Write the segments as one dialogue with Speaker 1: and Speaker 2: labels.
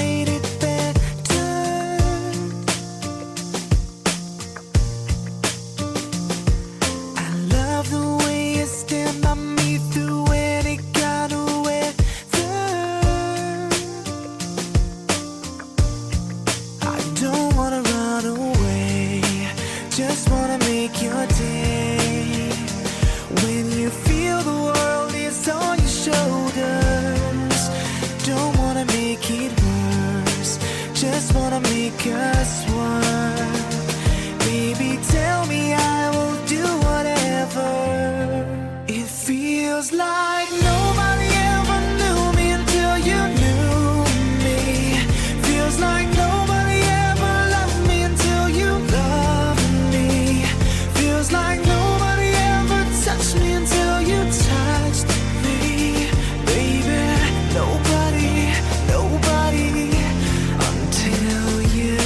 Speaker 1: made it better. I love the way you stand by me through any kind of weather. I don't wanna run away, just wanna make your day. When you feel the world is on your shoulders, don't wanna make it worse, just wanna make us one. Baby, tell me I will do whatever. It feels like nobody ever knew me until you knew me. Feels like nobody ever loved me until you loved me. Feels like nobody ever touched me until you touched me. Baby, nobody, nobody until you.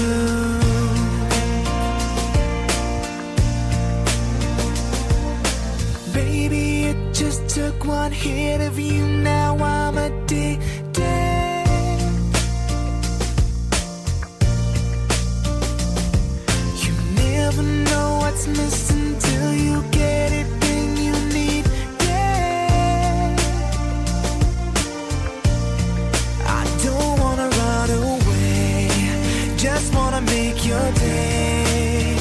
Speaker 1: Baby, it just took one hit of you, now I'm addicted. You never know what's missing till you get it, then you need it. I don't wanna run away, just wanna make your day.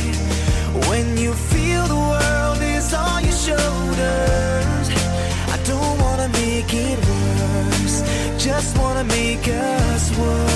Speaker 1: When you feel the world is on your shoulders, I don't wanna make it worse, just wanna make us one.